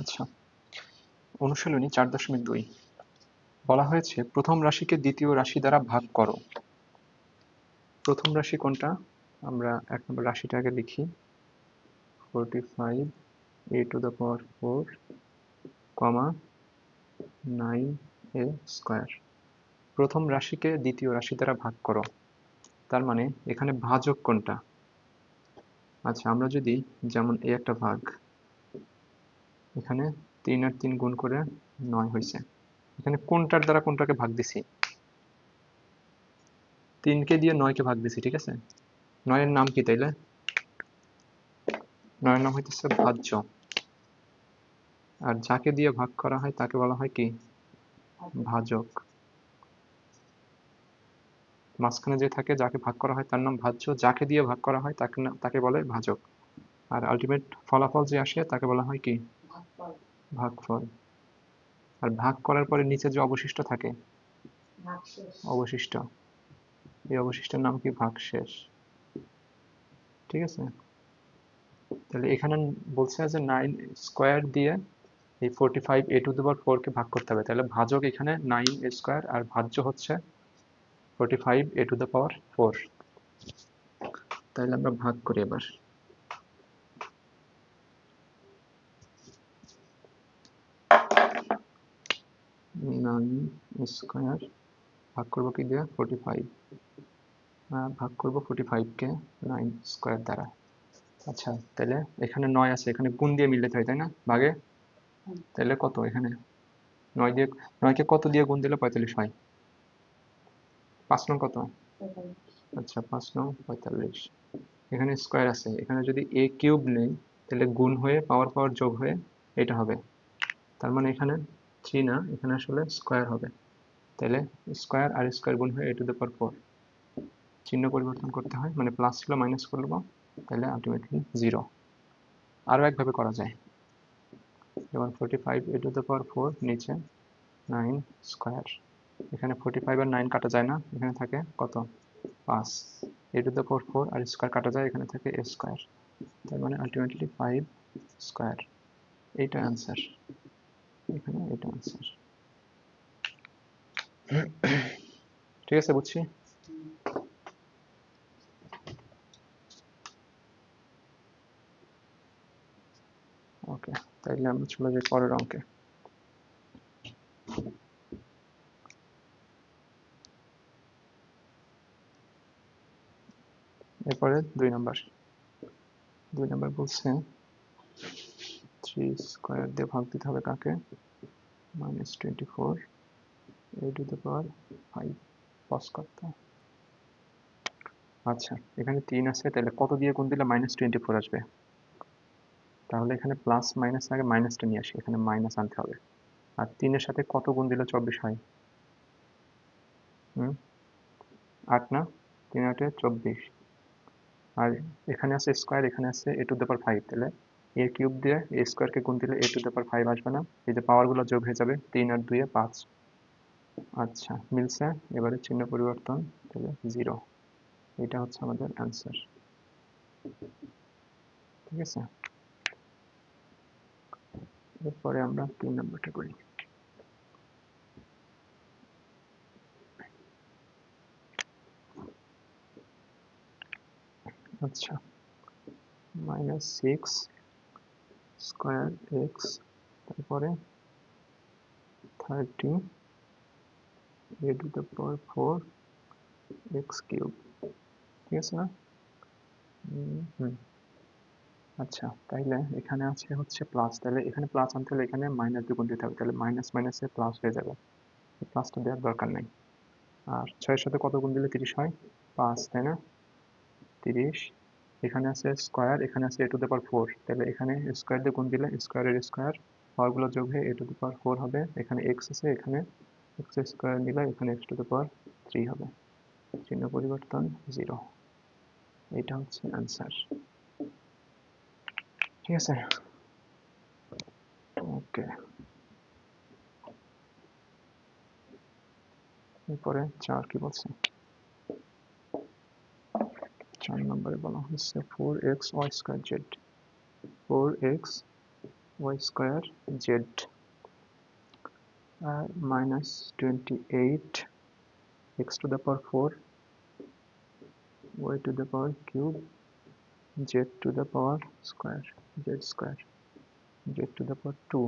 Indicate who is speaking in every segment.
Speaker 1: আচ্ছা, অনুশীলনী 4.2 বলা হয়েছে প্রথম রাশিকে দ্বিতীয় রাশি দ্বারা ভাগ করো। প্রথম রাশি কোনটা? আমরা 1 নম্বর রাশিটা আগে লিখি। 45 a to the power 4, 9a square. প্রথম রাশিকে দ্বিতীয় রাশি দ্বারা ভাগ করো, তার মানে এখানে ভাজক কোনটা? আচ্ছা, আমরা যদি যেমন এই একটা ভাগ, এখানে 3 আর 3 গুণ করে 9 হয়েছে, এখানে কোনটার দ্বারা কোনটাকে ভাগ দিছি? 3কে দিয়ে 9কে ভাগ দিছি, ঠিক আছে? 9 এর নাম কি তাইলে? 9 এর নাম হইতেছে ভাজ্য। আর যাকে দিয়ে ভাগ করা হয় তাকে বলা হয় কি? ভাজক। মাঝখানে যে থাকে, যাকে ভাগ করা হয় তার নাম ভাজ্য, যাকে দিয়ে ভাগ করা হয় তাকে বলে ভাজক। আর আলটিমেট ফলাফল যে আসে তাকে বলা হয় কি? ভাগফল। আর ভাগ করার পরে নিচে যে অবশিষ্ট থাকে, অবশিষ্ট, এই অবশিষ্টের নাম কি? ভাগশেষ। ঠিক আছে? তাহলে এখানে বলছে যে 9 স্কয়ার দিয়ে এই 45 a to the power 4 কে ভাগ করতে হবে। তাহলে ভাজক এখানে 9 স্কয়ার আর ভাজ্য হচ্ছে 45 a to the power 4। তাহলে আমরা ভাগ করি এবার। 9 স্কয়ার ভাগ করবো কি দিয়ে? 45। ভাগ করবো 45 কে 9 স্কয়ার দ্বারা। আচ্ছা, তাহলে এখানে 9 আছে, এখানে গুণ দিয়ে মিলাতে হয়, তাই না? ভাগে। তাহলে কত এখানে? 9 দিয়ে 9 কে কত দিয়ে গুণ দিলে 45 হয়? 5 নং কত? আচ্ছা, 5 নং 45। এখানে স্কয়ার আছে, এখানে যদি a কিউব নেই তাহলে গুণ হয়ে পাওয়ার পাওয়ার যোগ হয়ে এটা হবে। তার মানে এখানে 3 না, এখানে আসলে স্কয়ার হবে। তাহলে স্কয়ার আর স্কয়ার গুণ হয়ে a to the power 4। চিহ্ন পরিবর্তন করতে হয়, মানে প্লাস ছিল মাইনাস করবো, তাহলে আলটিমেটলি 0। আরো একভাবে করা যায়, যেমন 45 a to the power 4 নিচে 9 স্কয়ার। এখানে 45 আর 9 কাটা যায় না, এখানে থাকে কত? 5। a to the power 4 আর স্কয়ার কাটা যায়, এখানে থাকে a স্কয়ার। তার মানে আলটিমেটলি 5 স্কয়ার। এইটা অ্যান্সার, এখানে এটা অ্যান্সার। ঠিক আছে, বুঝছি। ওকে, তাইলে আমরা চলে যাই পরের অঙ্কে। এরপরে 2 নাম্বার বলছে 3 স্কয়ার দিয়ে ভাগ দিতে হবে কাকে? -24 a to the power 5 pause করতে। আচ্ছা, এখানে 3 আছে, তাহলে কত দিয়ে গুণ দিলে -24 আসবে? তাহলে এখানে প্লাস মাইনাস আগে মাইনাসটা নিয়ে আসি, এখানে মাইনাস আনতে হবে। আর 3 এর সাথে কত গুণ দিলে 24 হয়? 8 না? 3 8 24। আর এখানে আছে স্কয়ার, এখানে আছে a to the power 5, তাহলে a কিউব দিয়ে a স্কয়ারকে গুণ দিলে a to the power 5 আসবে না? এই যে পাওয়ারগুলো যোগ হয়ে যাবে, 3 আর 2 এ 5। আচ্ছা, মিলছে। এবারে চিহ্ন পরিবর্তন, তাহলে 0। এটা হচ্ছে আমাদের অ্যান্সার। ঠিক আছে, এরপরে আমরা 3 নাম্বারটা করি। আচ্ছা, -6 স্কয়ার এক্স, তারপরে 30 a to the power 4 x cube. ঠিক আছে না? আচ্ছা, তাইলে এখানে আছে হচ্ছে প্লাস, তাহলে এখানে প্লাস আনতে হলে এখানে মাইনাস দিয়ে গুণ দিতে হবে, তাহলে মাইনাস মাইনাসে প্লাস হয়ে যাবে। এই প্লাসটা দেওয়ার দরকার নাই। আর 6 এর সাথে কত গুণ দিলে 30 হয়? 5, তাই না? 30। এখানে আছে স্কয়ার, এখানে আছে a to the power 4, তাহলে এখানে স্কয়ার দিয়ে গুণ দিলে স্কয়ারের স্কয়ার, পাওয়ারগুলো যোগ হয়ে a to the power 4 হবে। এখানে x আছে, এখানে x স্কয়ার নিলে এখানে x to the power 3 হবে। চিহ্ন পরিবর্তন 0। এটা হচ্ছে অ্যান্সার। ঠিক আছে, ওকে। এরপরে 4 কি বলছে? 4 নম্বরে বলা হচ্ছে 4x y square z। 4x Y square Z আর minus 28 X to the power 4 Y to the power cube Z to the power square Z to the power 2।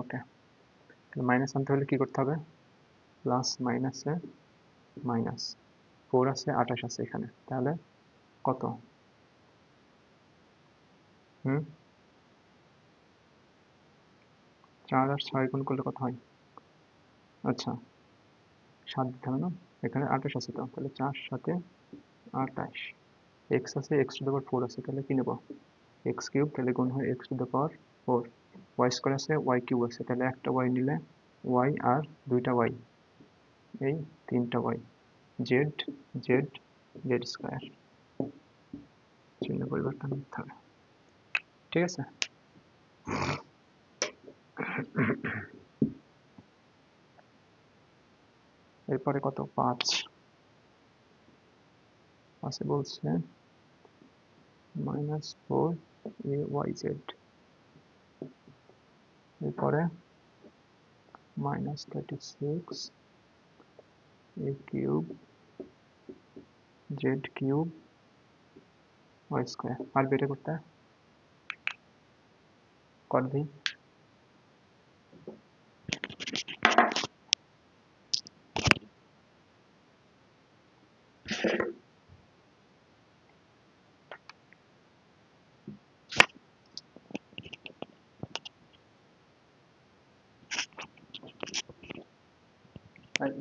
Speaker 1: Okay, minus আনতে হলে কি করতে হবে? প্লাস মাইনাসে মাইনাস 4 আছে 28 আছে এখানে, তাহলে কত? 4 আর 6 গুণ করলে কত হয়? আচ্ছা 7 দিতে হবে না, এখানে 28 আছে তো, তাহলে 4 সাথে 28। এক্স আছে, এক্স টু দ্য পাওয়ার 4 আছে, তাহলে কি নেব? এক্স কিউব, তাহলে গুণ হয় X to the power 4। Y square আছে, ওয়াই কিউব আছে, তাহলে একটা ওয়াই নিলে ওয়াই আর দুইটা ওয়াই, এই তিনটা Y. Z Z Z square, চিহ্ন পরিবর্তন করতে হবে। ঠিক আছে, এরপরে কত? 5 আছে বলছে -4 এ ওয়াই জেড, এরপরে -36 a cube z cube Y square. আর বেটে করতে কর দিই।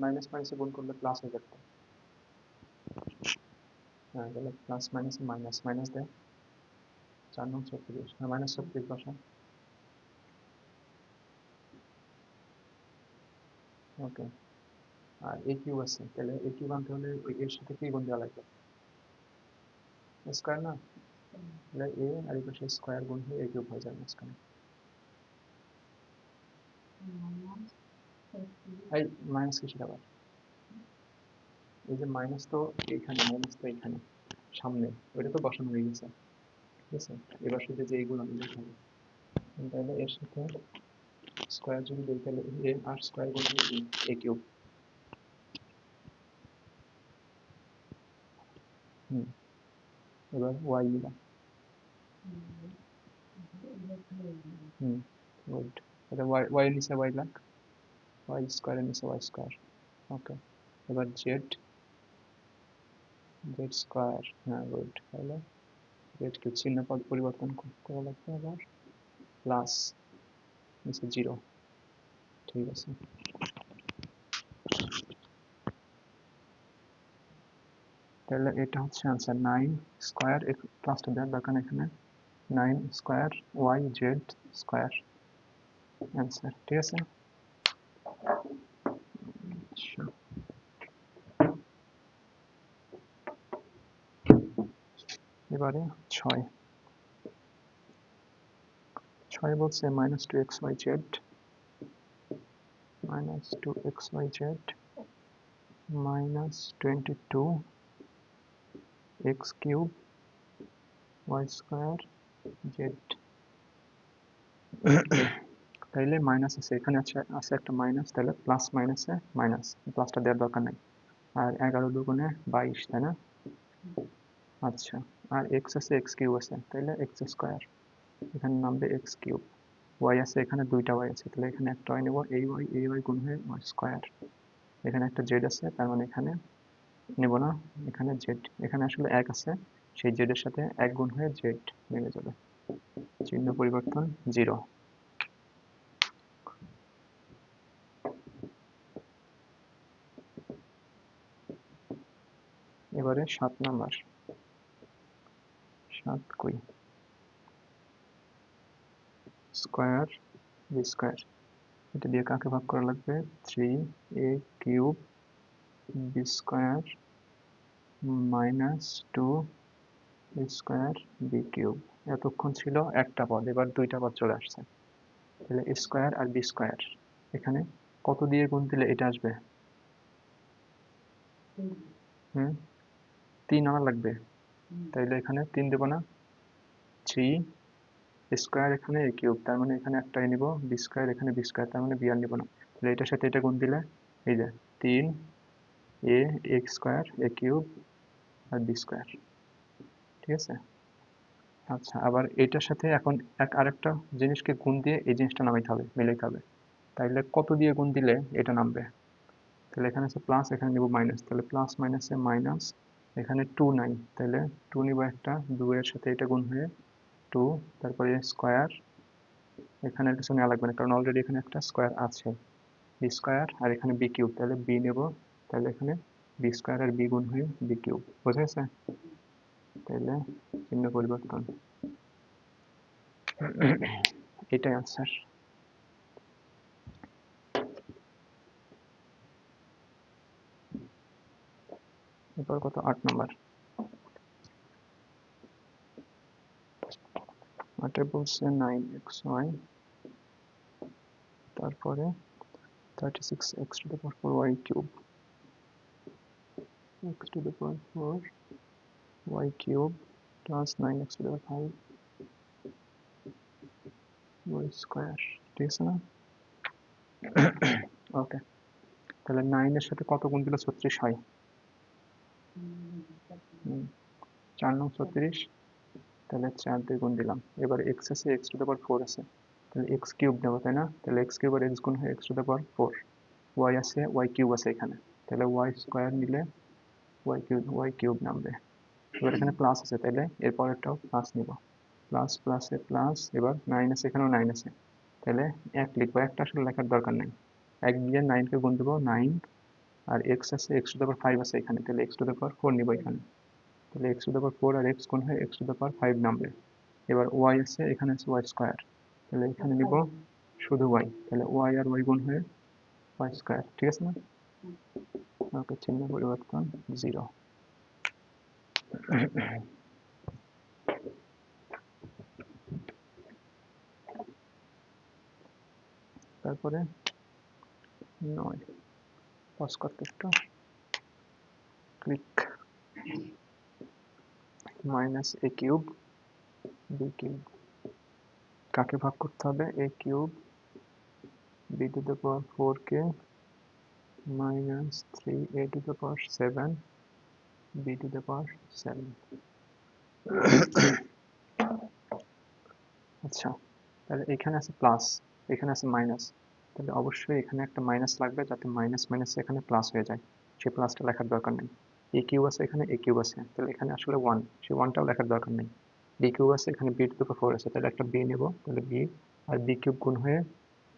Speaker 1: মাইনাস মাইনাসে গুণ করলে প্লাস হয়ে যেত। হ্যাঁ, তাহলে প্লাস মাইনাসে মাইনাস, মাইনাস দেয় 4 নং 36, হ্যাঁ -36 বসা। ওকে, আর এ কিউব আছে, তাহলে এ কিউব আনতে হলে ওই এর সাথে কি গুণ দেওয়া লাগবে? স্কোয়ার না, তাহলে এ আর এই পাশে স্কোয়ার গুণ হয়ে এ কিউব হয়ে যাবে মাঝখানে। এই মাইনাস কিসের আবার? এই যে মাইনাস তো এইখানে, মাইনাস তো এইখানে সামনে, ওইটা তো বসানো হয়ে গেছে। ঠিক আছে, এবার শুধু যে এইগুলো নিলে হবে। তাহলে এর সাথে স্কোয়ার যদি দিই, তাহলে এ আর স্কোয়ার গুণ হয়ে এ কিউব। এবার ওয়াই নিলাম। গুড, তাহলে ওয়াই এর নিচে ওয়াই লাগ, ওয়াই স্কোয়ার এর নিচে ওয়াই স্কোয়ার। ওকে, এবার জেড জেড স্কোয়ার, হ্যাঁ গুড। তাহলে জেড কিউব, চিহ্ন পদ পরিবর্তন করা লাগবে, আবার প্লাস নিচে 0। ঠিক আছে, তাহলে এটা হচ্ছে আনসার 9 স্কোয়ার, প্লাসটা দেওয়ার দরকার এখানে, 9 square Y Z square answer. ঠিক আছে, এবারে 6 বলছে -2xyz -2xyz -22x cube Y square Z. তাইলে মাইনাস আছে এখানে, আছে একটা মাইনাস, তাহলে প্লাস মাইনাসে মাইনাস, প্লাসটা দেওয়ার দরকার নাই। আর 11 দুগুণে 22, তাই না? আচ্ছা, আর এক্স আছে, এক্স কিউব আছে, তাহলে এক্স স্কোয়ার, এখানে নামবে এক্স কিউব। ওয়াই আছে, এখানে দুইটা ওয়াই আছে, তাহলে এখানে একটা ওয়াই নেব, এই ওয়াই গুণ হয়ে ওয়াই স্কোয়ার। এখানে একটা জেড আছে, তার মানে এখানে নেব না, এখানে জেড, এখানে আসলে 1 আছে, সেই জেড এর সাথে 1 গুণ হয়ে জেড মিলে যাবে, চিহ্ন পরিবর্তন 0। এবারে 7 নাম্বার, 7 কই? স্কোয়ার বি স্কোয়ার, এটা দিয়ে কাকে ভাগ করা লাগবে? 3a cube B square -2 square B cube. এতক্ষণ ছিল একটা পদ, এবার দুইটা পদ চলে আসছে, তাহলে স্কোয়ার আর বি স্কোয়ার, এখানে কত দিয়ে গুণ দিলে এটা আসবে? 3 আনা লাগবে, তাইলে এখানে 3 দেব না, 3 স্কোয়ার এখানে এ কিউব, তার মানে এখানে একটা নিব, বি স্কোয়ার এখানে বি স্কোয়ার, তার মানে বি আর নিব না। তাহলে এটার সাথে এটা গুণ দিলে এই যে 3 এ স্কোয়ার এ কিউব আর বি স্কোয়ার, ঠিক আছে। আচ্ছা, আবার এটার সাথে এখন আরেকটা জিনিসকে গুণ দিয়ে এই জিনিসটা নামাইতে হবে, মিলাইতে হবে। তাইলে কত দিয়ে গুণ দিলে এটা নামবে? তাহলে এখানে আছে প্লাস, এখানে নিব মাইনাস, তাহলে প্লাস মাইনাসে মাইনাস, এখানে 2 নাই, তাহলে 2 নিব একটা, 2 এর সাথে এটা গুণ হয়ে 2, তারপরে স্কোয়ার, এখানে কিছু নেওয়া লাগবে না কারণ অলরেডি এখানে একটা স্কোয়ার আছে, বি স্কোয়ার, আর এখানে বি কিউব, তাহলে বি নেব, তাহলে এখানে বি স্কোয়ার আর বি গুণ হয়ে বি কিউব, বোঝা গেছে? তাহলে চিহ্ন পরিবর্তন, এটাই আনসার। এরপর কত, 8 নম্বর। 8 বলছে 9xy, তারপরে 36x to the power 4y cube, x to the power 4y cube plus 9x to the power 5y square, ঠিক আছে না? ওকে, তাহলে 9 এর সাথে কত গুণ দিলে 36 হয়? 4 9 36, তাহলে 4 দিয়ে গুণ দিলাম। এবার x আছে, x to the power 4 আছে, তাহলে x কিউব নেব, তাই না? তাহলে x কিউব আর x গুণ হয় x to the power 4, y আছে, y কিউব আছে এখানে, তাহলে y স্কোয়ার নিলে y কিউব নামবে। এবার এখানে প্লাস আছে, তাহলে এরপরেরটাও প্লাস নিব, প্লাস প্লাসে প্লাস, এবার 9 আছে, এখানেও 9 আছে, তাহলে 1 লিখবো, একটা আসলে লেখার দরকার নেই, 1 দিয়ে 9 কে গুণ দেবো, 9, আর x আছে, x to the power 5 আছে এখানে, তাহলে x to the power 4 নিব এখানে, তাহলে x to the power 4 R x গুণ হয় x to the power 5 নামবে। এবার y আছে, এখানে আছে y স্কোয়ার, তাহলে এখানে নিব শুধু y, তাহলে y আর y গুণ হয়ে y স্কোয়ার, ঠিক আছে না? ওকে, চিহ্ন পরিবর্তন 0। তারপরে 9, পজ করতে একটু, click, minus a cube b cube, কাকে ভাগ করতে হবে? A cube B to the power 4 কে minus 3 a to the power 7 b to the power 7। আচ্ছা, তাহলে এখানে আছে প্লাস, এখানে আছে মাইনাস, তাহলে অবশ্যই এখানে একটা মাইনাস লাগবে যাতে মাইনাস মাইনাস এখানে প্লাস হয়ে যায়, সেই প্লাসটা লেখার দরকার নেই। এ কিউব আছে, এখানে এ কিউব আছে, তাহলে এখানে আসলে 1, সেই 1টাও লেখার দরকার নেই। বি কিউব আছে, এখানে বি টু দ্য পাওয়ার 4 আছে, তাহলে একটা বি নেব, তাহলে বি আর বি কিউব গুণ হয়ে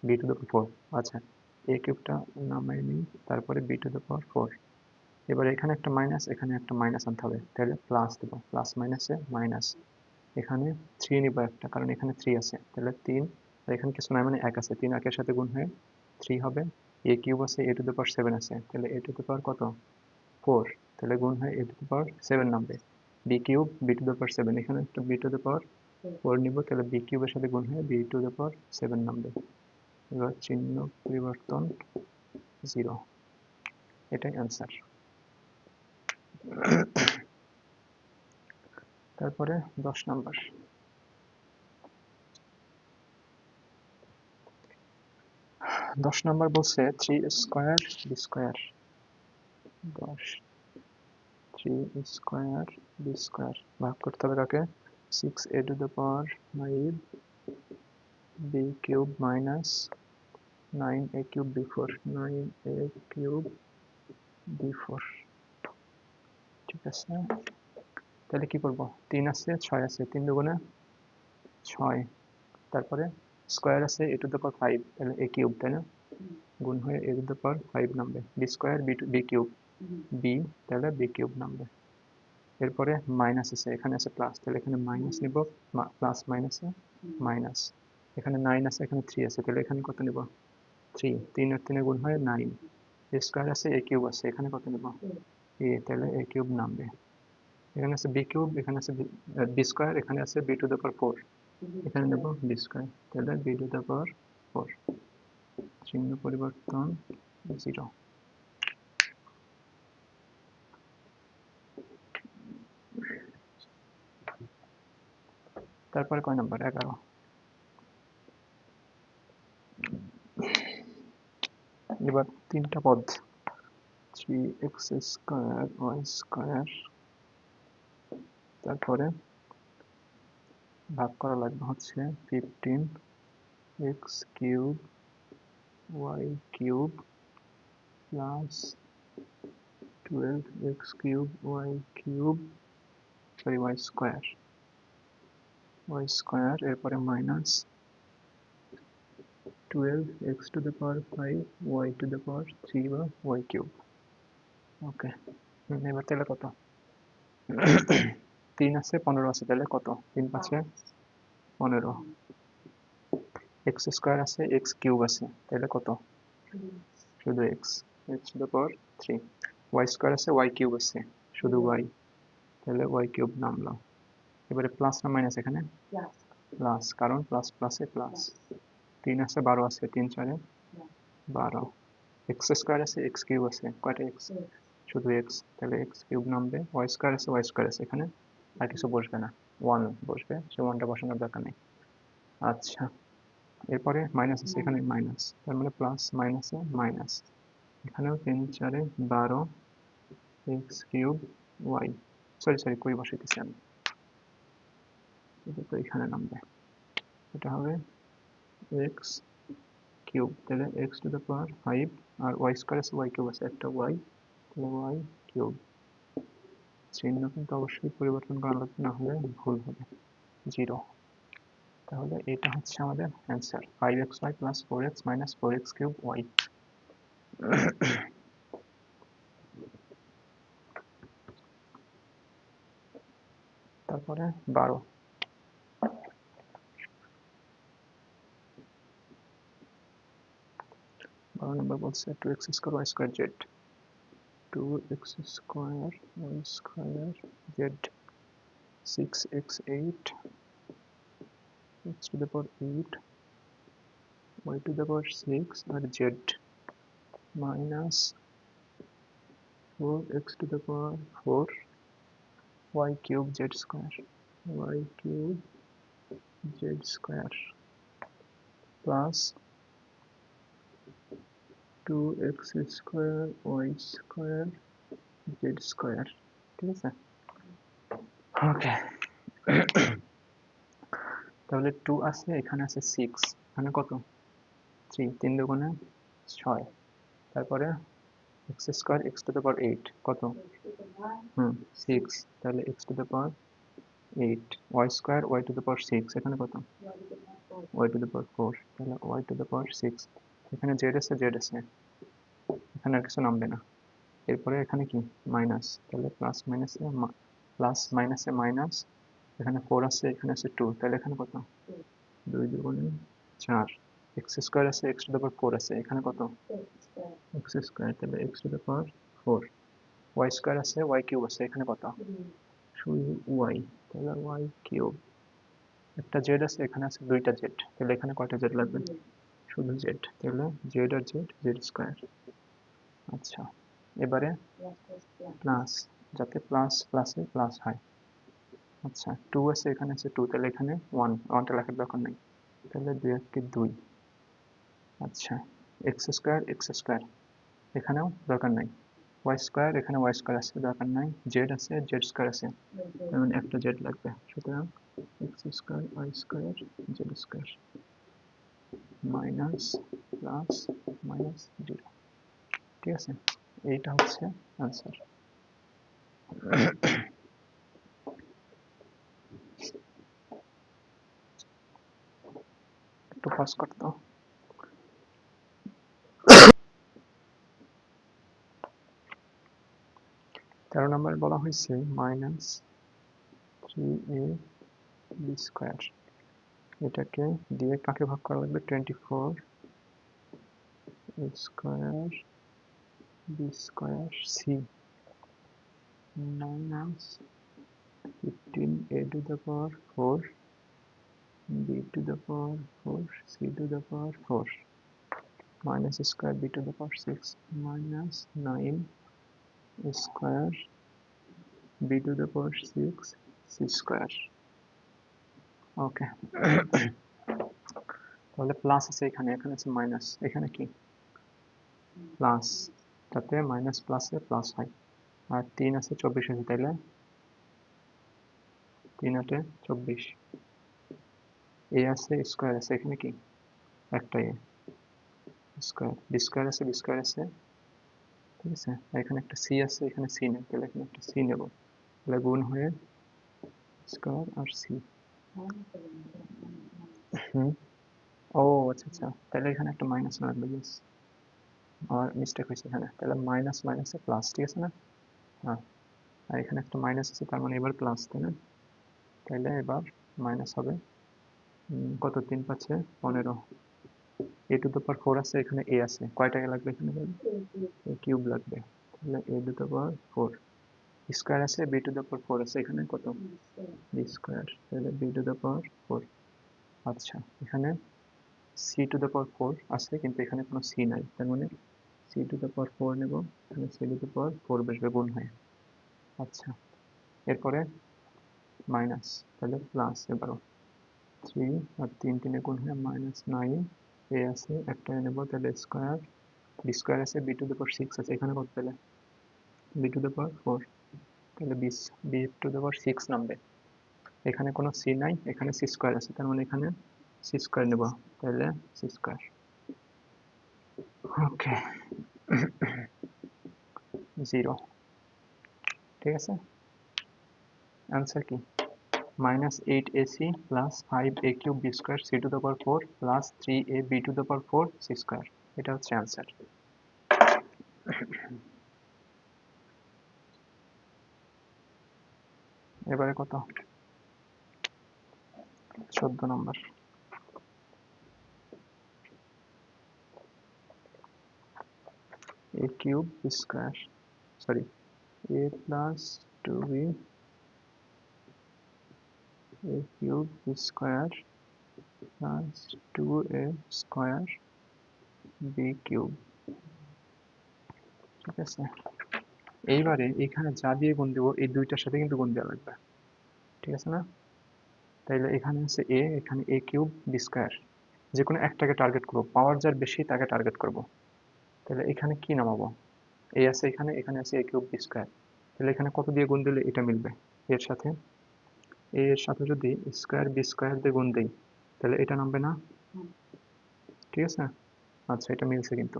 Speaker 1: বি টু দ্য পাওয়ার 4। আচ্ছা, এ কিউবটা নামাই নিই, তারপরে বি টু দ্য পাওয়ার 4। এবার এখানে একটা মাইনাস, এখানে একটা মাইনাস আনতে হবে, তাহলে প্লাস দেবো, প্লাস মাইনাসে মাইনাস, এখানে 3 নিব একটা, কারণ এখানে 3 আছে, তাহলে 3, আর এখানে কিছু নাই মানে 1 আছে, 3 1 এর সাথে গুণ হয়ে 3 হবে। এ কিউব আছে, এ টু দ্য পাওয়ার 7 আছে, তাহলে এ টু দ্য পাওয়ার কত, 4, তাহলে গুণ হয়ে এ টু দ্য পাওয়ার 7 নামবে। B cube B to the power 7, এখানে একটা বি টু দ্য পাওয়ার 4 নিব, তাহলে বি কিউবের সাথে গুণ হয়ে বি টু দ্য পাওয়ার 7 নামবে। এবার চিহ্ন পরিবর্তন 0, এটাই অ্যান্সার। তারপরে 10 নাম্বার। 10 নাম্বার বলছে 3 square b square, 10, 3 square b square ভাগ করতে হবে কাকে, 6 a to the power 5 b cube minus 9 a cube b 4, 9 a cube b 4, ঠিক আছে। তাহলে কি করব, 3 আছে, 6 আছে, 3 দুগুণে 6, তারপরে স্কোয়ার আছে এ টু দ্য পাওয়ার 5, তাহলে এ কিউব, তাই না? গুণ হয়ে এ টু দ্য পাওয়ার 5 নামবে, B square B cube, B, তাহলে বি কিউব নামবে। এরপরে মাইনাস আছে, এখানে আছে প্লাস, তাহলে এখানে মাইনাস নিব, প্লাস মাইনাসে মাইনাস, এখানে 9 আছে, এখানে 3 আছে, তাহলে এখানে কত নিব, 3, 3 আর 3 গুণ হয় 9, এ স্কোয়ার আছে, এ কিউব আছে, এখানে কত নিব, এ, তাহলে এ কিউব নামবে। এখানে আছে বি কিউব, এখানে আছে বি স্কোয়ার, এখানে আছে বি টু দ্য পাওয়ার 4, এখানে নেব বি স্কোয়ার, তাহলে বি টু দ্য পাওয়ার 4, চিহ্ন পরিবর্তন 0। তারপরে কয় নাম্বার, 11। এবার তিনটা পদ 3x স্কয়ার y স্কয়ার, তারপরে ভাগ করা লাগবে হচ্ছে 15x cube y cube plus 12x cube y cube sorry y square, এরপরে minus 12x to the power 5 y to the power 3 বা y কিউব। ওকে, এবার তাহলে কত? 3 আছে 15 আছে, তাহলে কত? 3 পাঁচে 15, এক্স স্কয়ার আছে এক্স কিউব আছে, তাহলে কত? শুধু X, X to the power 3, Y square আছে ওয়াই কিউব আছে, শুধু ওয়াই, তাহলে ওয়াই কিউব নামলো। এবারে প্লাস না মাইনাস? এখানে প্লাস, কারণ প্লাস প্লাসে প্লাস। 3 আছে 12 আছে, 3 4 12, এক্স স্কয়ার আছে এক্স কিউব আছে, কয়টা এক্স? শুধু এক্স, তাহলে এক্স কিউব নামবে। ওয়াই স্কয়ার আছে, এখানে আর কিছু বসবে না, 1 বসবে, সে 1টা বসানোর দরকার নেই। আচ্ছা, এরপরে মাইনাস আছে, এখানে মাইনাস, তার মানে প্লাস মাইনাসে মাইনাস, এখানেও 3 4 12 এক্স কিউব ওয়াই, সরি কই বসাইতেছি আমি, এটা তো এখানে নামবে, এটা হবে এক্স কিউব, তাহলে এক্স টু দ্য পাওয়ার 5, আর ওয়াই স্কয়ার আছে ওয়াই কিউব আছে, একটা ওয়াই, তাহলে ওয়াই কিউব। চিহ্ন কিন্তু অবশ্যই পরিবর্তন করা লাগবে, না হলে ভুল হবে, 0। তাহলে এটা হচ্ছে আমাদের answer, 5xy plus 4x minus 4x cube Y. তারপরে 12 নম্বর বলছে 2x square y square z, 2x square y square z, 6x8 x to the power 8 y to the power 6 আর z মাইনাস 4x to the power 4 y cube z square, y cube z square plus 2x square y square z square. ঠিক আছে, ওকে। তাহলে 2 আছে, এখানে আছে 6, এখানে কত? 3, 3 দুগুণে 6, তারপরে x square x two the পাওয়ার 8 কত? 6, তাহলে x two the power 8, y square y to the পাওয়ার 6, এখানে কত? y টু দ্য পাওয়ার 4, তাহলে y টু দ্য পাওয়ার 6, এখানে z আছে এখানে আর কিছু নামবে না। এরপরে এখানে কি মাইনাস, তাহলে প্লাস মাইনাসে মাইনাস, এখানে 4 আছে এখানে আছে 2, তাহলে এখানে কত? 2 দুগুণে 4, এক্স স্কয়ার আছে এক্স টু দ্য পাওয়ার 4 আছে, এখানে কত? এক্স স্কয়ার, তাহলে X to the power 4, Y square আছে ওয়াই কিউব আছে, এখানে কত? শুধু ওয়াই, তাহলে ওয়াই কিউব। একটা জেড আছে, এখানে আছে দুইটা জেড, তাহলে এখানে কয়টা জেড লাগবে? শুধু জেড, তাহলে জেড আর জেড স্কয়ার। আচ্ছা, এবারে প্লাস, যাতে প্লাস প্লাসে প্লাস হয়। আচ্ছা, 2 আছে এখানে আছে 2, তাহলে এখানে 1টা লেখার দরকার নেই, তাহলে 2 1 2। আচ্ছা, এক্স স্কয়ার এখানেও দরকার নাই, ওয়াই স্কয়ার এখানে ওয়াই স্কয়ার আছে, দরকার নাই, জেড আছে জেড স্কয়ার আছে, তার মানে একটা জেড লাগবে, সুতরাং X square Y square Z square minus plus minus 0। ঠিক আছে, এইটা হচ্ছে আনসার। একটু পজ করতো। 13 নম্বরে বলা হয়েছে মাইনাস 3ab স্কয়ার, এটাকে দিয়ে কাকে ভাগ করা লাগবে? 24 a square b square c minus 15a to the power 4 b to the power 4 c to the power 4 minus square b to the power 6 minus 9 square b to the power 6 c square। ওকে, তাহলে plus আছে এখানে, এখানে আছে minus, এখানে কি plus, যাতে minus প্লাসে plus হয়। আর 3 আছে 24 আছে, তাইলে 3 8 24। এ আছে স্কোয়ার আছে, এখানে কি একটা এ স্কোয়ার, বি স্কোয়ার আছে বি স্কোয়ার আছে, ঠিক আছে। আর এখানে একটা সি আছে, এখানে সি নেই, তাহলে এখানে একটা সি নেব, তাহলে গুণ হয়ে স্কোয়ার আর সি। হুম, ও আচ্ছা আচ্ছা, তাহলে এখানে একটা মাইনাস না লাগবে, ইয়েস, আমার মিস্টেক হয়েছে এখানে, তাহলে মাইনাস মাইনাসে প্লাস, ঠিক আছে না? হ্যাঁ, আর এখানে একটা মাইনাস আছে, তার মানে এবার প্লাস, তাই না? তাহলে এবার মাইনাস হবে কত, 3 5 15, এ টু দ্য পাওয়ার 4 আছে, এখানে এ আছে, কয়টা এ লাগবে এখানে বলুন? এ কিউব লাগবে, তাহলে এ টু দ্য পাওয়ার 4 স্কোয়ার আছে, বি টু দ্য পাওয়ার 4 আছে, এখানে কত, বি স্কোয়ার, তাহলে বি টু দ্য পাওয়ার 4। আচ্ছা, এখানে সি টু দ্য পাওয়ার 4 আছে, কিন্তু এখানে কোনো সি নাই, তার মানে সি টু দ্য পাওয়ার 4 নেব, এখানে সি টু দ্য পাওয়ার 4 বসবে গুণ হয়ে। আচ্ছা, এরপরে মাইনাস, তাহলে প্লাস এবারও 3 আর 3 3 গুণ হয়ে -9, এ আছে একটা নেব, তাহলে স্কোয়ার, বি স্কোয়ার আছে, বি টু দ্য পাওয়ার 6 আছে, এখানে কত, তাহলে বি টু দ্য পাওয়ার 4, তাহলে বি টু দ্য পাওয়ার 6 নামবে। এখানে কোনো সি নাই, এখানে সি স্কোয়ার আছে, তার মানে এখানে সি স্কোয়ার নেব, তাহলে সি স্কোয়ার। ওকে, 0, ঠিক আছে। आंसर কি, -8ac plus 5a³ b square c two the power 4 plus 3ab two the power 4 c square, এটা হচ্ছে आंसर। এবারে কত, 14 নম্বর। a³ b square, sorry, a plus 2b a³ b square plus 2a square b³, ঠিক আছে। এইবারে এখানে যা দিয়ে গুণ দেবো এই দুইটার সাথে কিন্তু গুণ দেওয়া লাগবে, ঠিক আছে না? তাইলে এখানে আছে এ, এখানে a³ b স্কোয়ার, যে কোনো একটাকে টার্গেট করবো, পাওয়ার যার বেশি তাকে টার্গেট করব। তাহলে এখানে কি নামাবো, এ আছে এখানে, এখানে আছে a³ b স্কোয়ার, তাহলে এখানে কত দিয়ে গুণ দিলে এটা মিলবে, এর সাথে এ এর সাথে যদি স্কোয়ার বি স্কোয়ার দিয়ে গুণ দিই, তাহলে এটা নামবে না, ঠিক আছে। আচ্ছা, এটা মিলছে কিন্তু।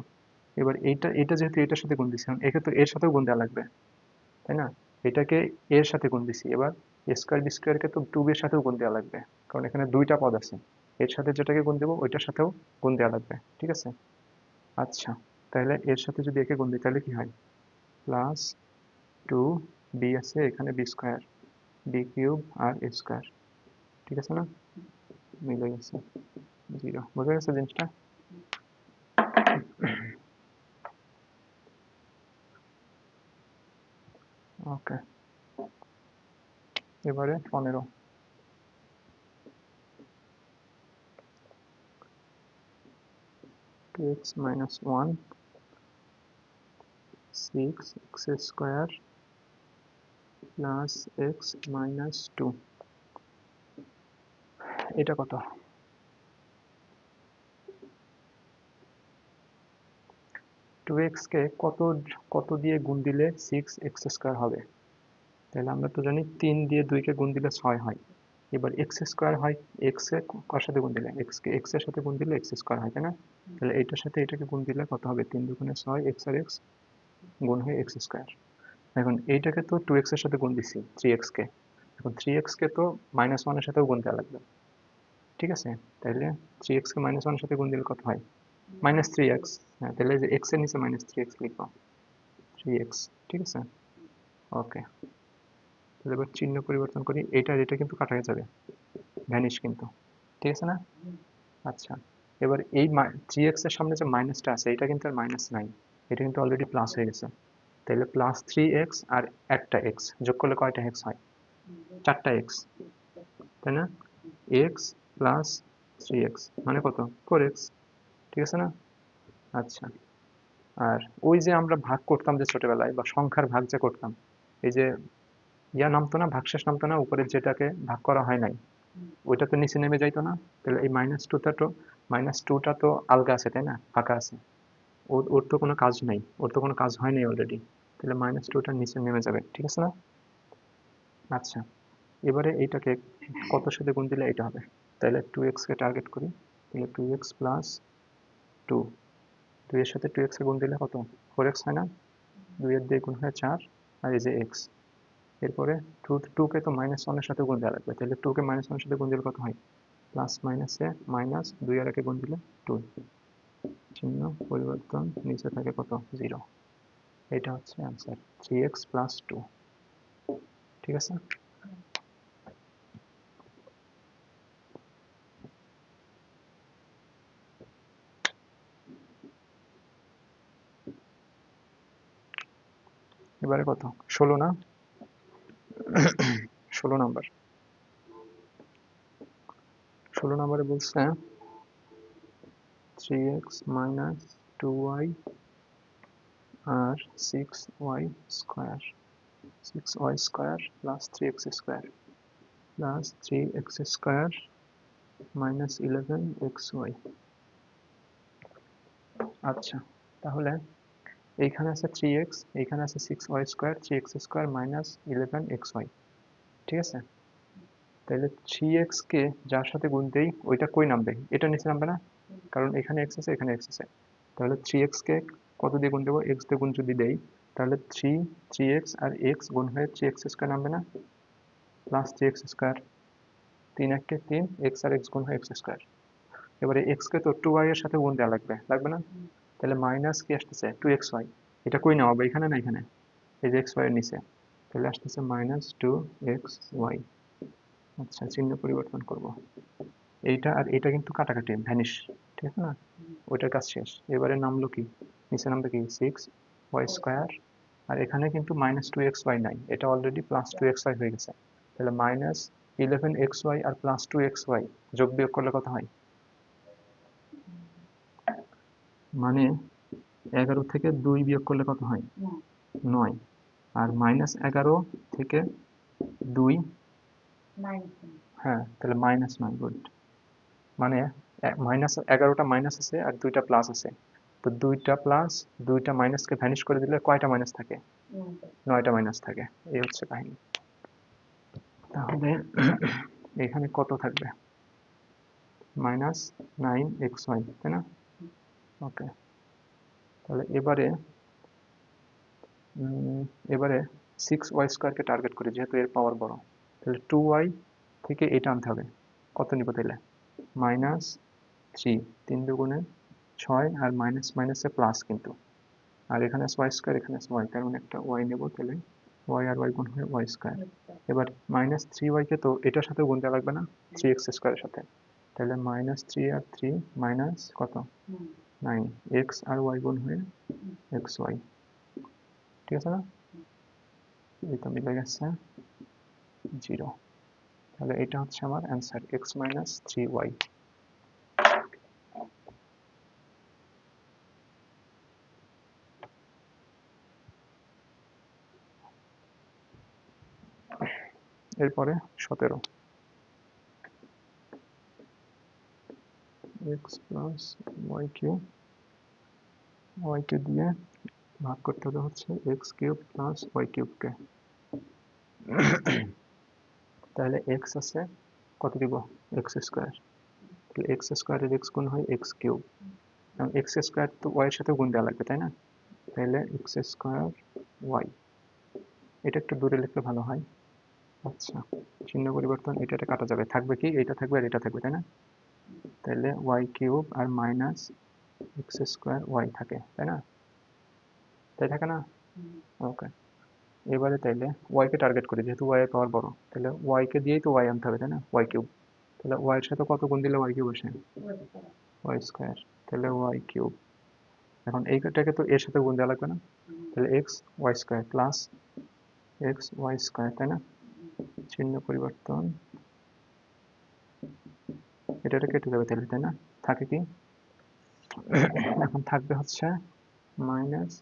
Speaker 1: এবার এইটা এটা যেহেতু এটার সাথে গুণ দিচ্ছি, একে তো এর সাথেও গুণ দেওয়া লাগবে, তাই না? এটাকে এর সাথে গুণ দিছি, এবার এ স্কোয়ার বি স্কোয়ারকে তো 2b এর সাথেও গুণ দেওয়া লাগবে, কারণ এখানে দুইটা পদ আছে, এর সাথে যেটাকে গুণ দেবো ওইটার সাথেও গুণ দেওয়া লাগবে, ঠিক আছে। আচ্ছা, তাহলে এর সাথে যদি একে গুণ দিই তাহলে কি হয়, প্লাস 2b আছে, এখানে বি স্কোয়ার b³ আর এ স্কোয়ার, ঠিক আছে না? মিলে গেছে, 0, বোঝা গেছে জিনিসটা। ওকে, এবারে 15, x minus 1 6x square plus x minus 2, এটা কত, 2x কে কত কত দিয়ে গুণ দিলে 6x স্কোয়ার হবে? তাহলে আমরা তো জানি 3 দিয়ে 2 কে গুণ দিলে 6 হয়, এবার x স্কোয়ার হয়, x এ কার সাথে গুণ দিলে, x কে x এর সাথে গুণ দিলে x স্কোয়ার হয়, তাই না? তাহলে এইটার সাথে এটাকে গুণ দিলে কত হবে, 3 দুগুণে 6, x আর x গুণ হয়ে x স্কোয়ার। এখন এইটাকে তো 2x এর সাথে গুণ দিছি 3x কে, এখন 3x কে তো -1 এর সাথেও গুণ দেওয়া লাগবে, ঠিক আছে। তাহলে 3x কে -1 এর সাথে গুণ দিলে কত হয়, -3x। হ্যাঁ, তাহলে যে x এর নিচে -3x লিখবো, 3x, ঠিক আছে। ওকে, তাহলে এবার চিহ্ন পরিবর্তন করি, এটা আর এটা কিন্তু কাটা হয়ে যাবে, ভ্যানিশ কিন্তু, ঠিক আছে না? আচ্ছা, এবার এই 3x এর সামনে যে মাইনাসটা আছে এটা কিন্তু আর মাইনাস নাই, এটা কিন্তু অলরেডি প্লাস হয়ে গেছে, তাহলে প্লাস 3x আর একটা x যোগ করলে কয়টা x হয়, 4টা x, তাই না? x প্লাস 3x মানে কত, 4x, ঠিক আছে না? আচ্ছা, আর ওই যে আমরা ভাগ করতাম যে ছোটবেলায়, বা সংখ্যার ভাগ যে করতাম, এই যে ইয়া নামতো না, ভাগশেষ নামতো না, উপরে যেটাকে ভাগ করা হয় নাই ওইটা তো নিচে নেমে যাইতো না, তাহলে এই -2টা তো আলগা আছে, তাই না, ফাঁকা আছে, ওর তো কোনো কাজ নেই, ওর তো কোনো কাজ হয়নি অলরেডি, তাহলে -2টা নিচে নেমে যাবে, ঠিক আছে না? আচ্ছা, এবারে এইটাকে কতর সাথে গুণ দিলে এটা হবে? তাহলে 2x কে টার্গেট করি, তাহলে 2x প্লাস 2, 2 এর সাথে 2x কে গুণ দিলে কত? 4x হয় না? 2 এর দিয়ে গুণ হয় 4, আর এই যে x। এরপরে 2 কে তো -1 এর সাথে গুণ দেওয়া লাগবে, তাহলে 2 কে -1 এর সাথে গুণ দিলে কত হয়? প্লাস মাইনাসে মাইনাস, 2 আর একে গুণ দিলে 2, চিহ্ন পরিবর্তন, নিচে থাকে কত? 0। এটা হচ্ছে অ্যান্সার, 3x প্লাস 2, ঠিক আছে? এবারে কত? 16 না? 16 নাম্বার। 16 নাম্বারে বলছে 3x মাইনাস 2y আর 6y square, 6y square plus 3x square plus 3x square minus 11xy। আচ্ছা, তাহলে এইখানে আছে 3x, এইখানে আছে 6y square, 3x square minus 11xy, ঠিক আছে? তাহলে 3x কে যার সাথে গুণ দেই ওইটা কই নামবে? এটা নিচে নামবে না, কারণ এখানে x আছে, এখানে x আছে। তাহলে 3x কে কত দিয়ে গুণ দেবো? x দিয়ে গুণ যদি দেই, তাহলে 3x আর x গুণ হয়ে 3x স্কোয়ার নামবে না, প্লাস 3x স্কোয়ার, 3 1 3, x আর x গুণ হয় x স্কোয়ার। এবারে x কে তো 2y এর সাথে গুণ দেওয়া লাগবে, লাগবে না? তাহলে মাইনাস কি আসতেছে? 2xy। এটা কই নামাবো? এখানে না এখানে, এই যে xy এর নিচে, তাহলে আসতেছে -2xy। আচ্ছা, চিহ্ন পরিবর্তন করব, এইটা আর এটা কিন্তু কাটাকাটি, ভ্যানিশ, ঠিক আছে না? ওইটার কাজ শেষ। এবারে নামলো কি? নিচে নামবে কি? 6y স্কোয়ার, আর এখানে কিন্তু -2xy নাই, এটা অলরেডি +2xy হয়ে গেছে। তাহলে -11xy আর +2xy যোগ বিয়োগ করলে কত হয়? মানে 11 থেকে 2 বিয়োগ করলে কত হয়? 9। আর -11 থেকে 2, হ্যাঁ, তাহলে -9, গুড। মানে -11টা মাইনাস আছে আর 2টা প্লাস আছে, তো 2টা প্লাস 2টা মাইনাসকে ভ্যানিশ করে দিলে কয়টা মাইনাস থাকে? 9টা মাইনাস থাকে। এই হচ্ছে কাহিনী। তাহলে এখানে কত থাকবে? -9xy, তাই না? ওকে, তাহলে এবারে 6y স্কোয়ারকে টার্গেট করি, যেহেতু এর পাওয়ার বড়। তাহলে 2y থেকে এটা আনতে হবে, কত নিব তাহলে? -3, 3 দুগুণে 6, আর মাইনাস মাইনাসে প্লাস কিন্তু, আর এখানে ওয়াই স্কোয়ার, এখানে ওয়াই, তার মানে একটা ওয়াই নেব, তাহলে ওয়াই আর ওয়াই গুণ হয়ে ওয়াই স্কোয়ার। এবার -3y কে তো এটার সাথে গুণ দেওয়া লাগবে না, 3x স্কোয়ারের সাথে, তাহলে -3 আর 3 মাইনাস কত? 9, x আর y গুণ হয়ে xy, ঠিক আছে না? এই তো মিলে গেছে 0। তাহলে এটা হচ্ছে আমার অ্যান্সার, x - 3y। এরপরে 17, x plus y cube, y কে দিয়ে ভাগ করতে হবে হচ্ছে এক্স কিউব প্লাস ওয়াই কিউবকে। তাহলে এক্স আছে, কত দিব? এক্স স্কোয়ার, তাহলে এক্স স্কোয়ারের এক্স গুণ হয় এক্স কিউব, কারণ এক্স স্কোয়ার তো ওয়াই এর সাথে গুণ দেওয়া লাগবে, তাই না? তাহলে এক্স স্কোয়ার ওয়াই, এটা একটু দূরে লিখলে ভালো হয়। আচ্ছা, চিহ্ন পরিবর্তন, এটা কাটা যাবে, থাকবে কি? এটা থাকবে আর এটা থাকবে, তাই না? তাহলে ওয়াই কিউব আর মাইনাস এক্স স্কোয়ার ওয়াই থাকে, তাই না? তাই থাকে না? ওকে, এবারে তাইলে ওয়াই কে টার্গেট করি, যেহেতু ওয়াই এর পাওয়ার বড়, তাহলে ওয়াই কে দিয়েই তো ওয়াই আনতে হবে, তাই না? ওয়াই কিউব, তাহলে ওয়াই এর সাথে কত গুণ দিলে ওয়াই কিউব আসে? ওয়াই স্কোয়ার, তাহলে ওয়াই কিউব। এখন এইটাকে তো এর সাথে গুণ দেওয়া লাগবে না, তাহলে X Y square plus X Y square, তাই না? চিহ্ন পরিবর্তন, এটা কেটে যাবে তাহলে, তাই না? থাকে কি? এখন থাকবে হচ্ছে মাইনাস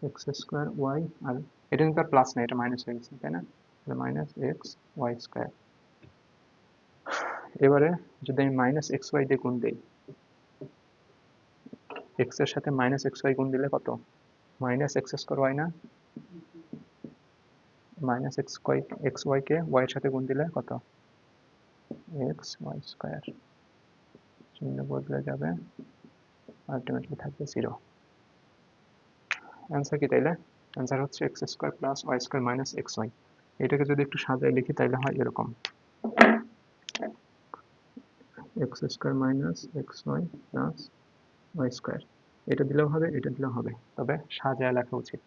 Speaker 1: এক্স স্কোয়ার ওয়াই, আর এটা কিন্তু আর প্লাস না, এটা মাইনাস হয়ে গেছে, তাই না? তাহলে মাইনাস এক্স ওয়াই স্কোয়ার। এবারে যদি আমি -xy দিয়ে গুণ দিই, এক্স এর সাথে মাইনাস এক্স ওয়াই গুণ দিলে কত? মাইনাস এক্স স্কোয়ার ওয়াই না? মাইনাস এক্স ওয়াই কে ওয়াই এর সাথে গুণ দিলে কত? X Y square. চিহ্ন বদলে যাবে, আলটিমেটলি থাকবে 0। অ্যান্সার কি তাইলে? অ্যান্সার হচ্ছে X square plus Y square minus X Y. এটাকে যদি একটু সাজায় লিখি তাহলে হয় এরকম, X square minus X Y plus Y square. এটা দিলেও হবে, এটা দিলেও হবে, তবে সাজায় লেখা উচিত।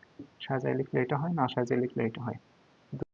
Speaker 1: সাজায় লিখলে এটা হয়, না সাজায় লিখলে এটা হয়।